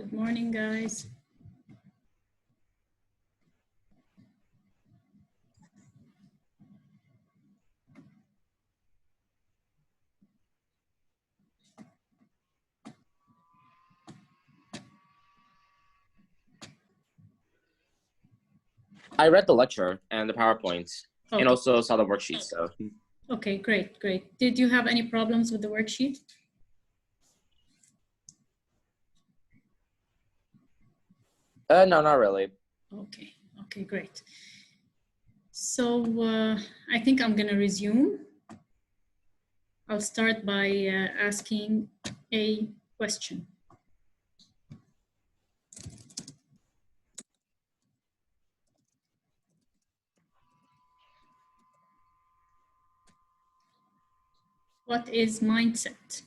Good morning, guys. I read the lecture and the PowerPoint, Okay. and also saw the worksheet. So. Okay, great, great. Did you have any problems with the worksheet? No, not really. Okay, okay, great. So I think I'm gonna resume. I'll start by asking a question. What is mindset?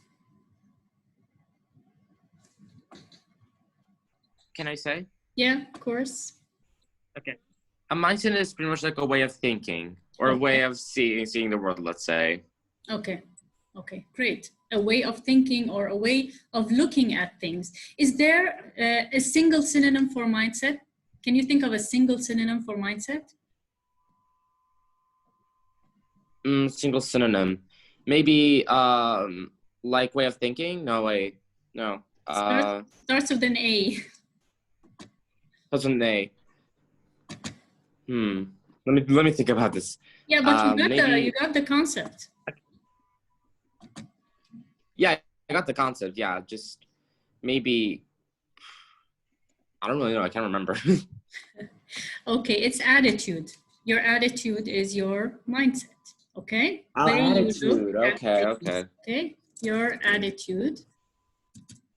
Can I say? Yeah, of course. Okay. A mindset is pretty much like a way of thinking or a way of seeing the world, let's say. Okay, okay, great. A way of thinking or a way of looking at things. Is there a single synonym for mindset? Can you think of a single synonym for mindset? Single synonym. Maybe like way of thinking? No, wait. No. Starts with an A. Starts with an A. Let me think about this. Yeah, but you got the concept. Yeah, I got the concept. Yeah, just maybe I don't really know. I can't remember. Okay, it's attitude. Your attitude is your mindset. Okay. Attitude. Okay. Okay. Your attitude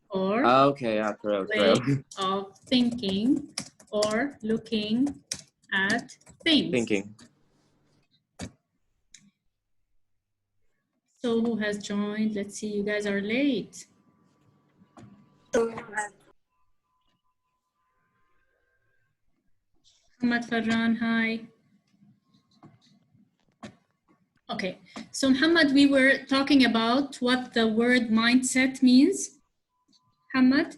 or okay. Yeah. True. way of thinking or looking at things. Thinking. So who has joined? Let's see. You guys are late. Muhammad Farran, hi. Okay, so Muhammad, we were talking about what the word mindset means. Muhammad,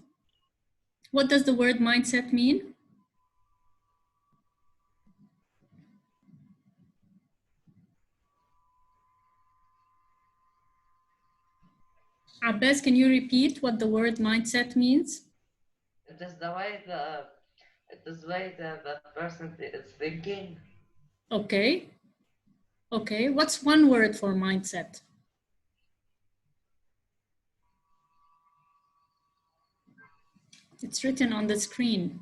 what does the word mindset mean? Abbas, can you repeat what the word mindset means? It is the way the person is thinking. Okay. Okay, what's one word for mindset? It's written on the screen.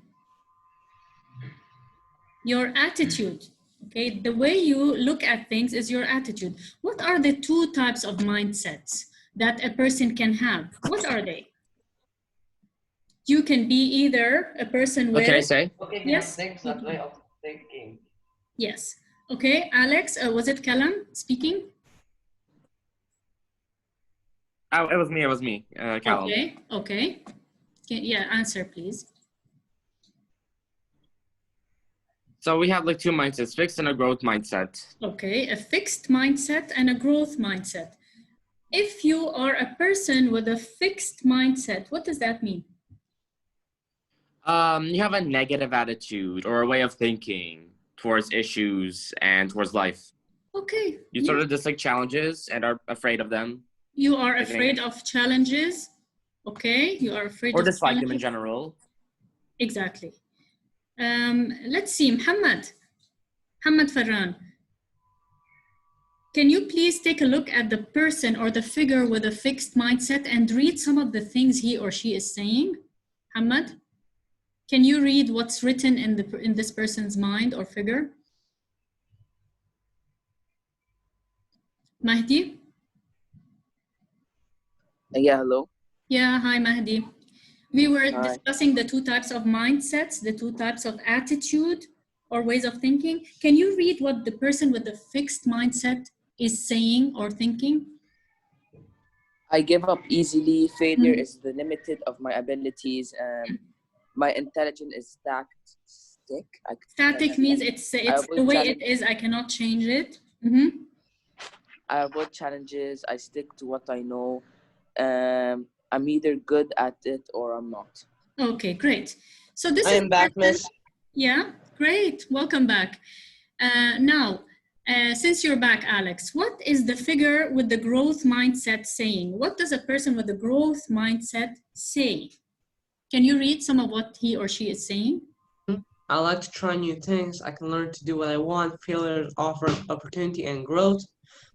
Your attitude. Okay, the way you look at things is your attitude. What are the two types of mindsets that a person can have? What are they? You can be either a person with... What can I say? Yes. Things that way of thinking. Yes. Okay, Alex, was it Kalam speaking? It was me, Callum. Okay, okay. Yeah, answer please. So we have like two mindsets, fixed and a growth mindset. Okay, a fixed mindset and a growth mindset. If you are a person with a fixed mindset, what does that mean? You have a negative attitude or a way of thinking towards issues and towards life. Okay. You sort of dislike challenges and are afraid of them. You are afraid of challenges. Okay, you are afraid or of dislike challenges. them in general. Exactly. Let's see, Muhammad Farran. Can you please take a look at the person or the figure with a fixed mindset and read some of the things he or she is saying? Muhammad, can you read what's written in this person's mind or figure? Mahdi? Yeah, hello. Yeah, hi Mahdi. We were discussing the two types of mindsets, the two types of attitude or ways of thinking. Can you read what the person with the fixed mindset is saying or thinking? I give up easily. Failure is the limited of my abilities. My intelligence is static. Static means it's the way it is. I cannot change it. I avoid challenges. I stick to what I know. I'm either good at it or I'm not. Okay, great. So this I is am back, Miss. Yeah, great. Welcome back. Now, since you're back, Alex, what is the figure with the growth mindset saying? What does a person with the growth mindset say? Can you read some of what he or she is saying? I like to try new things. I can learn to do what I want. Failures offer opportunity and growth.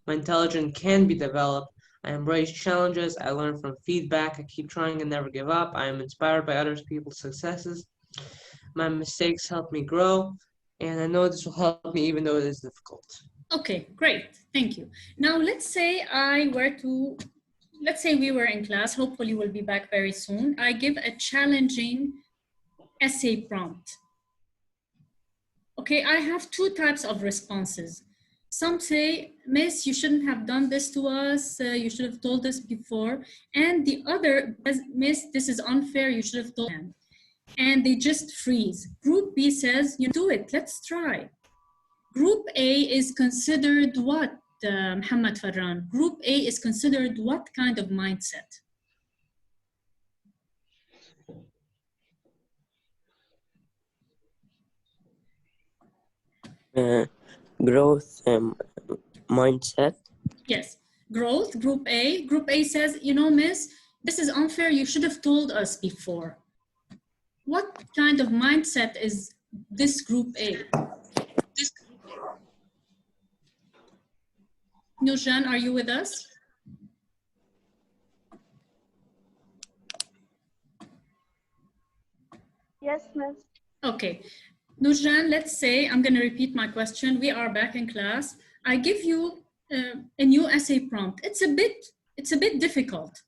My intelligence can be developed. I embrace challenges. I learn from feedback. I keep trying and never give up. I am inspired by other people's successes. My mistakes help me grow. And I know this will help me even though it is difficult. Okay, great. Thank you. Now, let's say we were in class. Hopefully, we'll be back very soon. I give a challenging essay prompt. Okay, I have two types of responses. Some say, Miss, you shouldn't have done this to us. You should have told us before. And the other, Miss, this is unfair. You should have told him. And they just freeze. Group B says, you do it. Let's try. Group A is considered what, Muhammad Farran? Group A is considered what kind of mindset? Growth mindset. Yes, growth, Group A. Group A says, you know, Miss, this is unfair. You should have told us before. What kind of mindset is this Group A? Nurjan, are you with us? Yes, Miss. Okay. Nurjan, let's say, I'm going to repeat my question. We are back in class. I give you a new essay prompt. It's a bit difficult.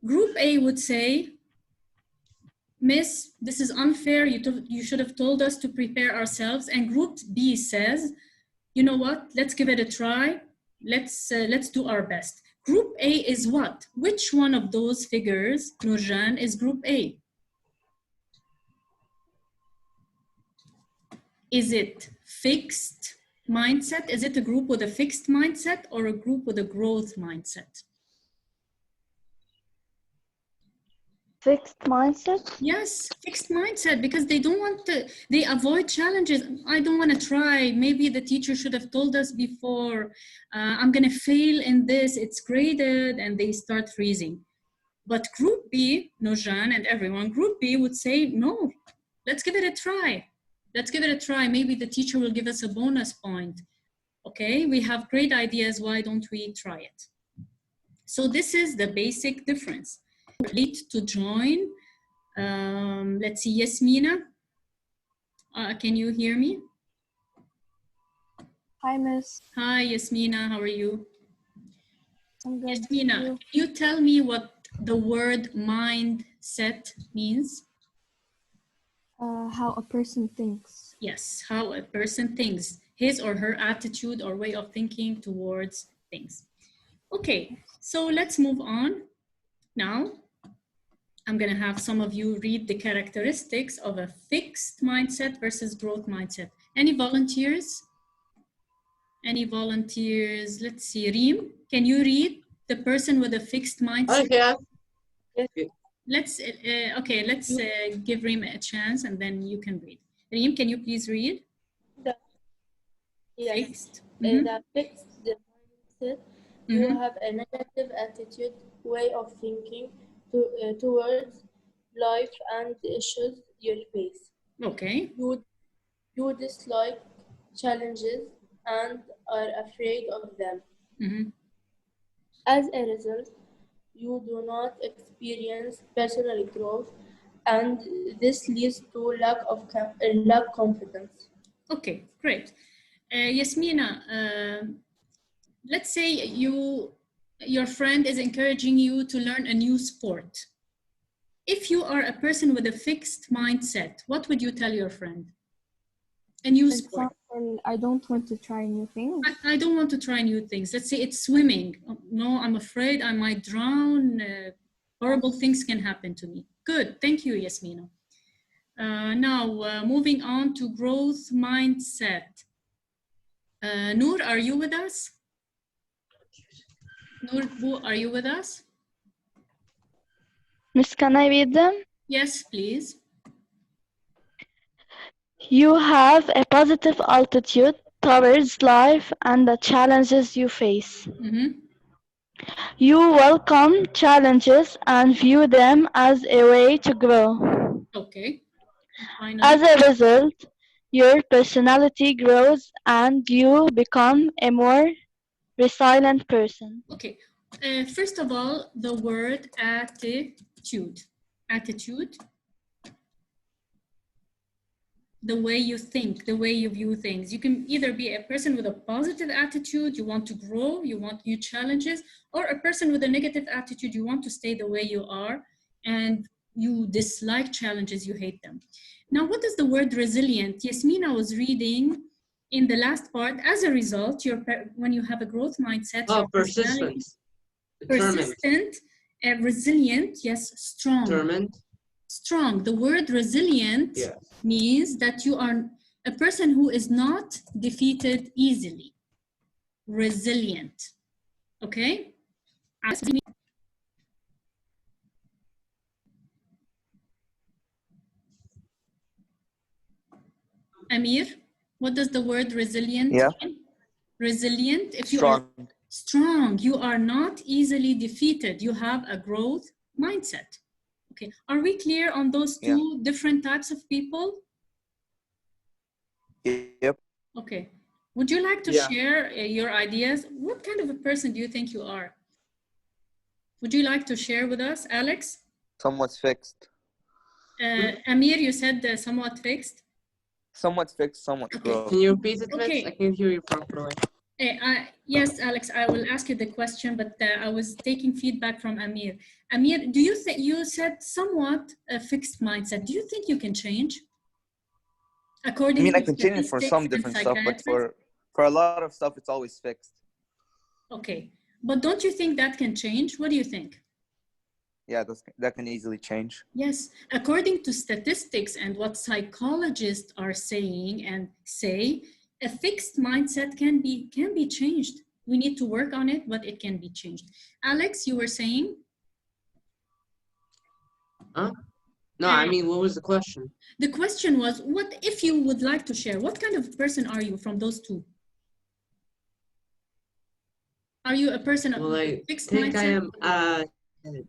Group A would say, Miss, this is unfair. You should have told us to prepare ourselves. And Group B says, you know what? Let's give it a try. Let's do our best. Group A is what? Which one of those figures, Nurjan, is Group A? Is it fixed mindset? Is it a group with a fixed mindset or a group with a growth mindset? Fixed mindset? Yes, fixed mindset, because they don't want to, they avoid challenges. I don't want to try. Maybe the teacher should have told us before. I'm going to fail in this. It's graded, and they start freezing. But Group B, Nurjan and everyone, Group B would say, no, let's give it a try. Let's give it a try. Maybe the teacher will give us a bonus point. Okay, we have great ideas. Why don't we try it? So this is the basic difference. Need to join. Let's see, Yasmina. Can you hear me? Hi, Miss. Hi, Yasmina. How are you? I'm good. Yasmina, can you tell me what the word mindset means? How a person thinks. Yes, how a person thinks, his or her attitude or way of thinking towards things. Okay, so let's move on. Now, I'm going to have some of you read the characteristics of a fixed mindset versus growth mindset. Any volunteers? Any volunteers? Let's see, Reem, can you read the person with a fixed mindset? Okay. Let's give Reem a chance and then you can read. Reem, can you please read? Yes. Fixed. The fixed mindset, you have a negative attitude, way of thinking towards life and the issues you face. Okay. You dislike challenges and are afraid of them. As a result, you do not experience personal growth, and this leads to lack confidence. Okay, great. Yasmina, let's say your friend is encouraging you to learn a new sport. If you are a person with a fixed mindset, what would you tell your friend? A new sport. I don't want to try new things. I don't want to try new things. Let's say it's swimming. No, I'm afraid I might drown. Horrible things can happen to me. Good, thank you, Yasmina. Now, moving on to growth mindset. Noor, are you with us? Noor, are you with us? Miss, can I read them? Yes, please. You have a positive attitude towards life and the challenges you face. Mm-hmm. You welcome challenges and view them as a way to grow. Okay. As Finally. a result, your personality grows and you become a more resilient person. Okay. First of all, the word attitude. Attitude. The way you think, the way you view things. You can either be a person with a positive attitude, you want to grow, you want new challenges, or a person with a negative attitude, you want to stay the way you are and you dislike challenges, you hate them. Now, what is the word resilient? Yasmin, I was reading in the last part, as a result, when you have a growth mindset, Oh, your personality persistent. Determined. persistent, resilient, yes, strong. Determined. Strong. The word resilient Yeah. means that you are a person who is not defeated easily. Resilient. Okay? Amir, what does the word resilient mean? Resilient, if you are strong, you are not easily defeated. You have a growth mindset. Okay, are we clear on those two different types of people? Yep. Okay. Would you like to share your ideas? What kind of a person do you think you are? Would you like to share with us, Alex? Somewhat fixed. Amir, you said somewhat fixed. Somewhat fixed, somewhat growth. Can you repeat it, please? Okay. I can't hear you properly. Yes, Alex, I will ask you the question, but I was taking feedback from Amir. Amir, do you think you said somewhat a fixed mindset? Do you think you can change? According I mean, to I can change it for some different stuff, but for a lot of stuff, it's always fixed. Okay, but don't you think that can change? What do you think? Yeah, that can easily change. Yes, according to statistics and what psychologists are saying and say, a fixed mindset can be changed. We need to work on it, but it can be changed. Alex, you were saying? Huh? No, I mean, what was the question? The question was, what if you would like to share? What kind of person are you from those two? Are you a person of fixed mindset? I think I am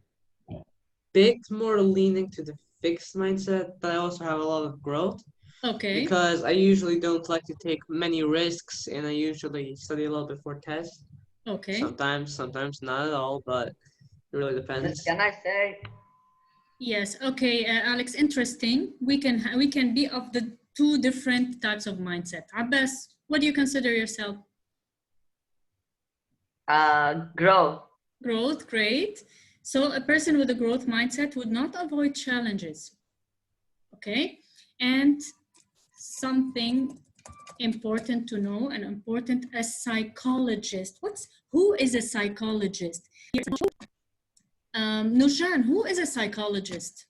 bit more leaning to the fixed mindset, but I also have a lot of growth. Okay. Because I usually don't like to take many risks, and I usually study a lot before tests. Okay. Sometimes not at all, but it really depends. Can I say? Yes. Okay, Alex. Interesting. We can be of the two different types of mindset. Abbas, what do you consider yourself? Growth. Growth. Great. So a person with a growth mindset would not avoid challenges. Okay. And something important to know and important, a psychologist. Who is a psychologist? Nushan, who is a psychologist?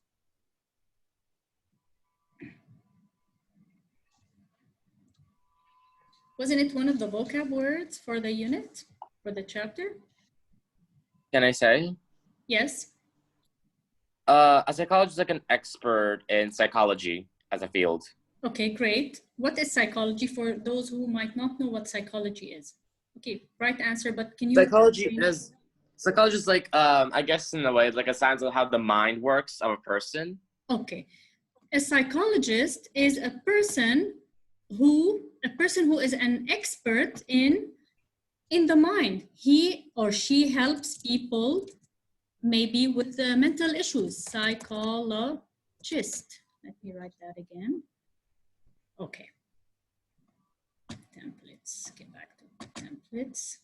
Wasn't it one of the vocab words for the unit, for the chapter? Can I say? Yes. A psychologist is like an expert in psychology as a field. Okay, great. What is psychology for those who might not know what psychology is? Okay, right answer, but can you... Psychology is like, I guess in a way, like a science of how the mind works of a person. Okay. A psychologist is a person who is an expert in the mind. He or she helps people maybe with mental issues. Psychologist. Let me write that again. Okay. Templates, get back to templates.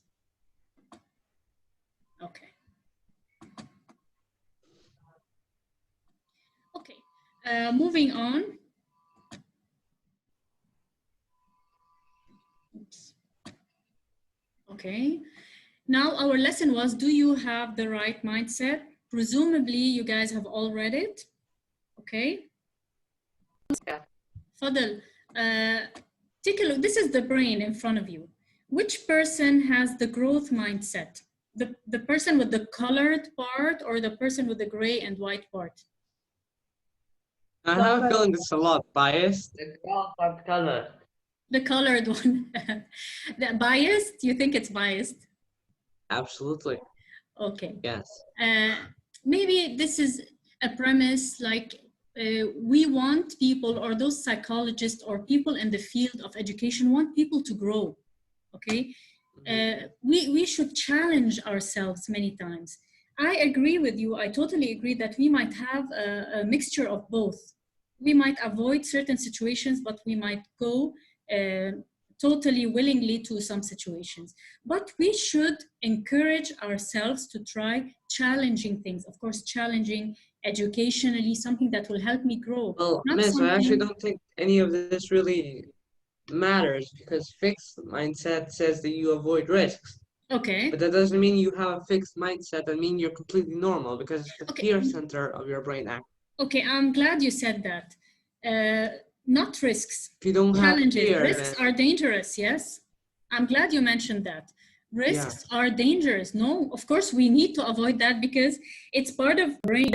Okay. Okay, moving on. Oops. Okay, now our lesson was, do you have the right mindset? Presumably you guys have all read it. Okay. Yeah. Fadal, take a look. This is the brain in front of you. Which person has the growth mindset? The person with the colored part or the person with the gray and white part? I have a feeling this is a lot biased. The graph of color. The colored one. The biased? You think it's biased? Absolutely. Okay. Yes. Maybe this is a premise like we want people, or those psychologists or people in the field of education want people to grow, okay? We should challenge ourselves many times. I agree with you. I totally agree that we might have a mixture of both. We might avoid certain situations, but we might go totally willingly to some situations. But we should encourage ourselves to try challenging things. Of course, challenging educationally, something that will help me grow. Well, Miss, I actually don't think any of this really matters because fixed mindset says that you avoid risks. Okay. But that doesn't mean you have a fixed mindset. That means you're completely normal because it's the fear center of your brain act. Okay, I'm glad you said that. Not risks. If you don't have Challenges. fear, Risks are dangerous, yes? I'm glad you mentioned that. Risks are dangerous. No, of course we need to avoid that because it's part of brain.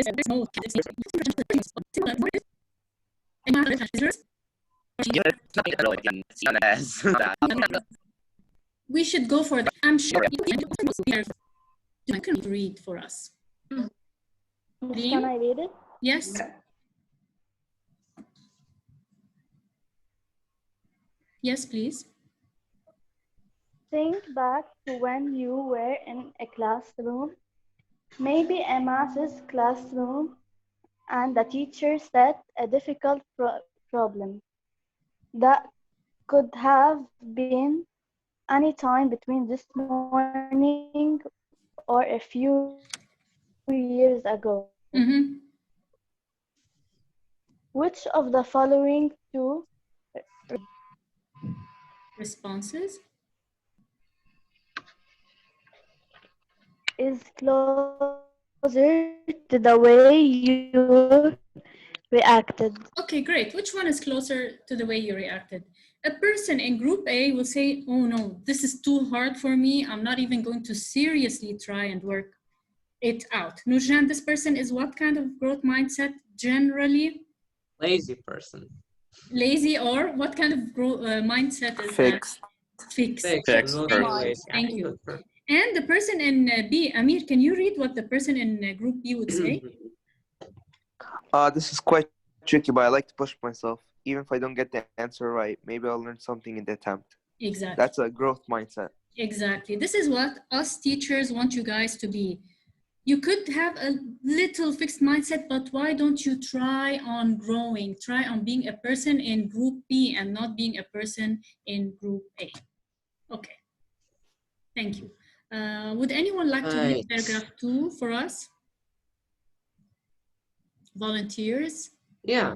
We should go for that. I'm sure you can read for us. Can I read it? Yes. Yes, please. Think back to when you were in a classroom, maybe a maths classroom, and the teacher set a difficult problem. That could have been any time between this morning or a few years ago. Which of the following two responses is closer to the way you reacted? Okay, great. Which one is closer to the way you reacted? A person in group A will say, oh no, this is too hard for me. I'm not even going to seriously try and work it out. Nurjan, this person is what kind of growth mindset generally? Lazy person. Lazy, or what kind of mindset is Fixed. that? Fixed. Fixed. Thank you. And the person in B, Amir, can you read what the person in group B would say? This is quite tricky, but I like to push myself. Even if I don't get the answer right, maybe I'll learn something in the attempt. Exactly. That's a growth mindset. Exactly. This is what us teachers want you guys to be. You could have a little fixed mindset, but why don't you try on growing? Try on being a person in group B and not being a person in group A. Okay. Thank you. Would anyone like to read paragraph 2 for us? Volunteers? Yeah.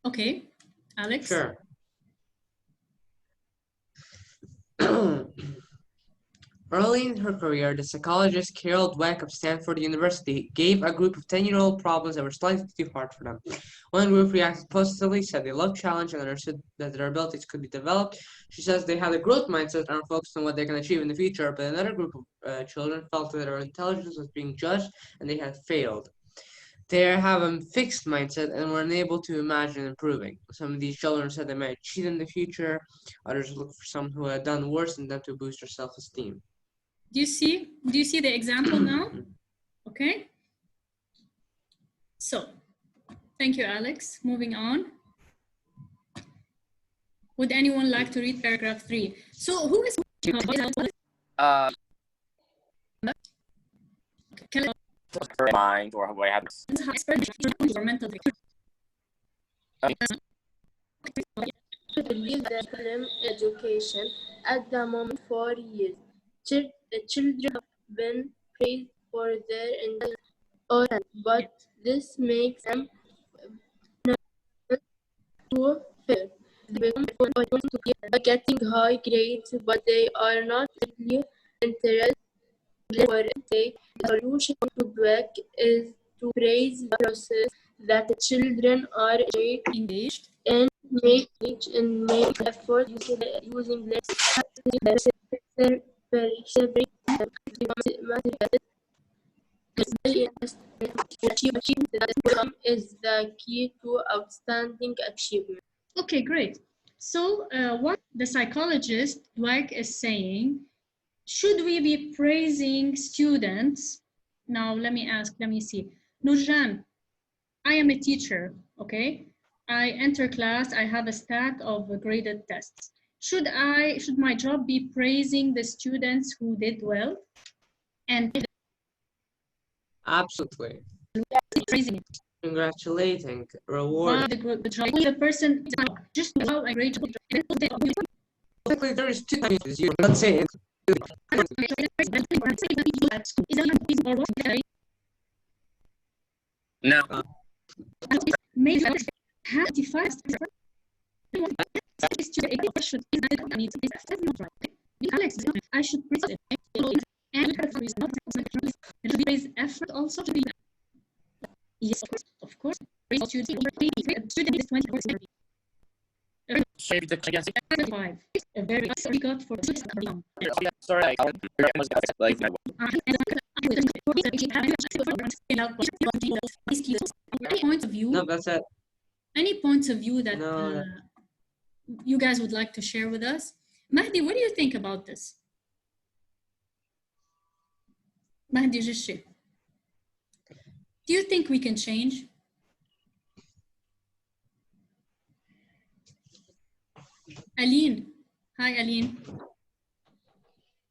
Okay. Alex? Sure. Early in her career, the psychologist Carol Dweck of Stanford University gave a group of 10-year-old problems that were slightly too hard for them. One group reacted positively, said they loved challenge and understood that their abilities could be developed. She says they had a growth mindset and are focused on what they can achieve in the future, but another group of children felt that their intelligence was being judged and they had failed. They have a fixed mindset and were unable to imagine improving. Some of these children said they might cheat in the future. Others look for someone who had done worse than them to boost their self-esteem. Do you see the example now? Okay. So, thank you, Alex. Moving on. Would anyone like to read paragraph 3? So, who is mind or what happens? Believe that film education at the moment for years. Children have been praised for their intelligence, but this makes them too fair. They become to getting high grades, but they are not really interested in it. The solution to Dweck is to praise the process that the children are engaged and make effort using less is very interesting. Achievement that is the key to outstanding achievement. Okay, great. So what the psychologist Dweck is saying, should we be praising students? Now let me see. Nurjan, I am a teacher, okay? I enter class, I have a stack of graded tests. Should my job be praising the students who did well? And Absolutely. praising Congratulating, reward. the person just wow, I grade. Basically, there is two things. Let's say No. Maybe have defined I should praise it. And praise effort also. Yes, of course. Praise student is 20%. A very sorry God for Sorry, like any points of view. no, that's it. Any points of view that No. you guys would like to share with us? Mahdi, what do you think about this? Mahdi Jishi. Do you think we can change? Aline. Hi, Aline.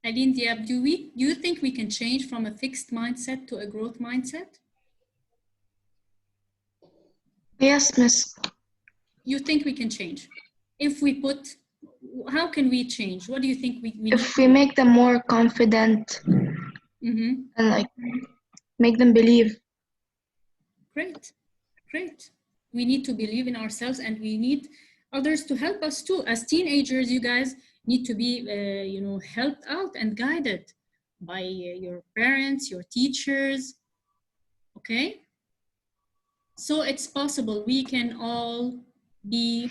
Aline Diab, do you think we can change from a fixed mindset to a growth mindset? Yes, miss. You think we can change? If we put, how can we change? What do you think we need? If we make them more confident and like make them believe. Great, great. We need to believe in ourselves, and we need others to help us too. As teenagers, you guys need to be, helped out and guided by your parents, your teachers. Okay. So it's possible we can all be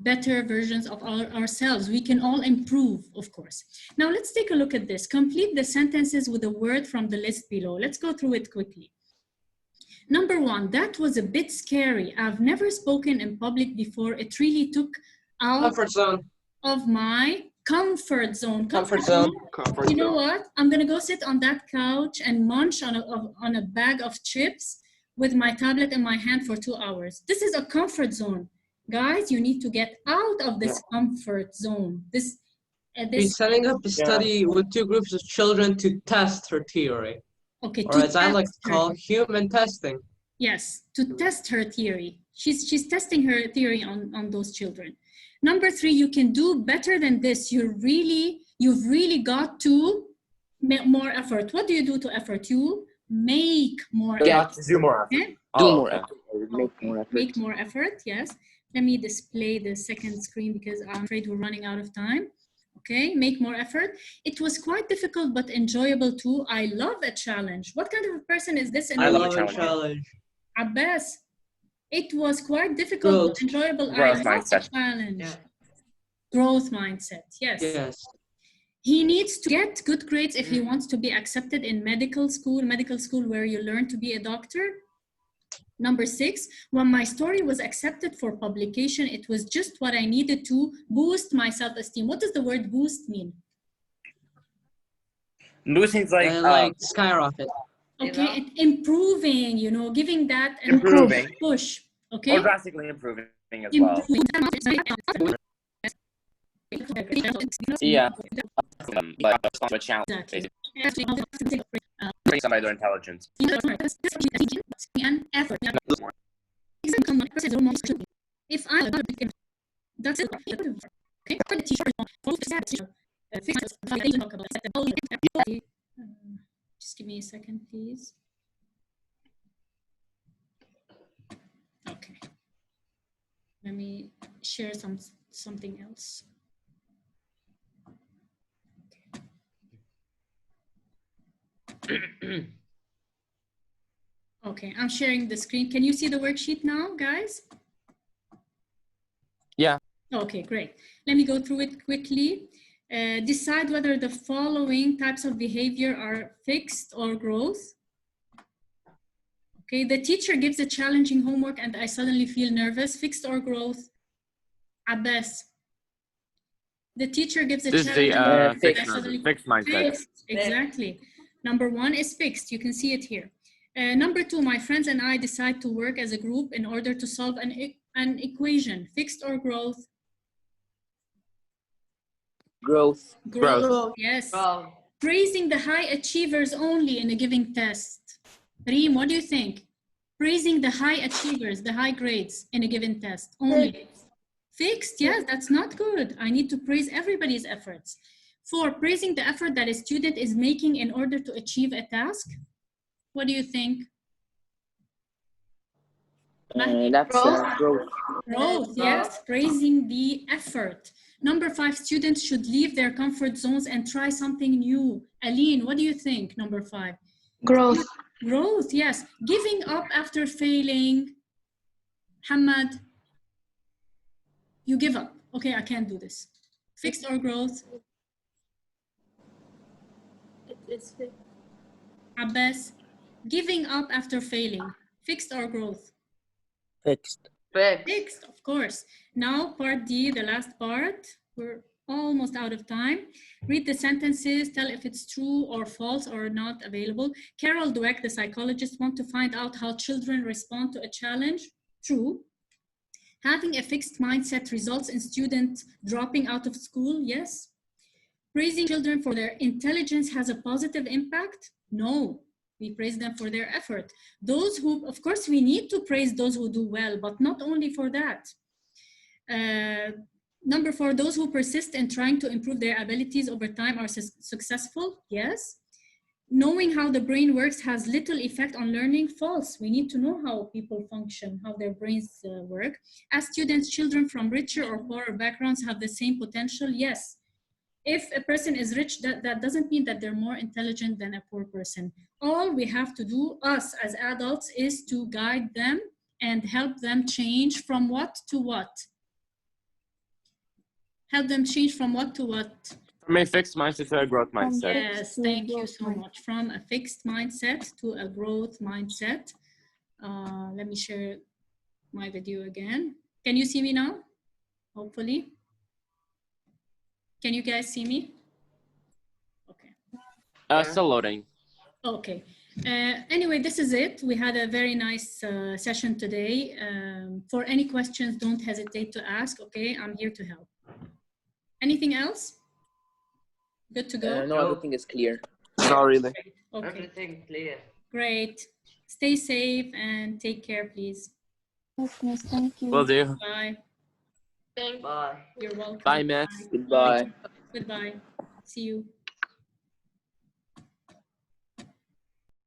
better versions of ourselves. We can all improve, of course. Now let's take a look at this. Complete the sentences with a word from the list below. Let's go through it quickly. Number one, that was a bit scary. I've never spoken in public before. It really took out Comfort zone. of my comfort zone. Comfort zone. You know what? I'm gonna go sit on that couch and munch on a bag of chips with my tablet in my hand for 2 hours. This is a comfort zone. Guys, you need to get out of this comfort zone. He's setting up a study with two groups of children to test her theory. Okay, or as I like to call human testing. Yes, to test her theory. She's testing her theory on those children. Number three, you can do better than this. You've really got to make more effort. What do you do to effort? You make more effort. Do more effort. Okay? Do more effort. Make more effort. Make more effort, yes. Let me display the second screen because I'm afraid we're running out of time. Okay, make more effort. It was quite difficult but enjoyable too. I love a challenge. What kind of a person is this? I love a challenge. Abbas, it was quite difficult but enjoyable. Growth I love mindset. a challenge. Yeah. Growth mindset, yes. Yes. He needs to get good grades if he wants to be accepted in medical school where you learn to be a doctor. Number six, when my story was accepted for publication, it was just what I needed to boost my self-esteem. What does the word boost mean? Boosting is like skyrocket. Okay, improving, giving that Improving. push. Okay. Or drastically improving as well. Yeah. But a challenge, basically. Bring somebody their intelligence. And effort. If I that's it. Okay. Just give me a second, please. Okay. Let me share something else. Okay, I'm sharing the screen. Can you see the worksheet now, guys? Yeah. Okay, great. Let me go through it quickly. Decide whether the following types of behavior are fixed or growth. Okay, the teacher gives a challenging homework and I suddenly feel nervous. Fixed or growth? Abbas. The teacher gives a This is challenging the homework and I fixed suddenly mindset. fixed. Exactly. Number 1 is fixed. You can see it here. Number 2, my friends and I decide to work as a group in order to solve an equation. Fixed or growth? Growth. Growth. Yes. Growth. Praising the high achievers only in a given test. Reem, what do you think? Praising the high achievers, the high grades in a given test only. Fixed, yes, that's not good. I need to praise everybody's efforts. 4, praising the effort that a student is making in order to achieve a task. What do you think? That's growth. Growth, yes, praising the effort. Number 5, students should leave their comfort zones and try something new. Aline, what do you think, number 5? Growth. Growth, yes. Giving up after failing. Hamad, you give up. Okay, I can't do this. Fixed or growth? It's fixed. Abbas, giving up after failing. Fixed or growth? Fixed. Fixed, of course. Now, part D, the last part. We're almost out of time. Read the sentences, tell if it's true or false or not available. Carol Dweck, the psychologist, wants to find out how children respond to a challenge. True. Having a fixed mindset results in students dropping out of school. Yes. Praising children for their intelligence has a positive impact. No. We praise them for their effort. Those who, of course, we need to praise those who do well, but not only for that. Number 4, those who persist in trying to improve their abilities over time are successful. Yes. Knowing how the brain works has little effect on learning. False. We need to know how people function, how their brains work. As students, children from richer or poorer backgrounds have the same potential. Yes. If a person is rich, that doesn't mean that they're more intelligent than a poor person. All we have to do, us as adults, is to guide them and help them change from what to what? Help them change from what to what? From a fixed mindset to a growth mindset. Yes, thank you so much. From a fixed mindset to a growth mindset. Let me share my video again. Can you see me now? Hopefully. Can you guys see me? Okay. Still loading. Okay. Anyway, this is it. We had a very nice session today. For any questions, don't hesitate to ask. Okay, I'm here to help. Anything else? Good to go? No, everything is clear. Not really. Okay. Everything clear. Great. Stay safe and take care, please. Yes, miss, thank you. Will do. Bye. Bye. You're welcome. Bye, miss. Goodbye. Goodbye. See you.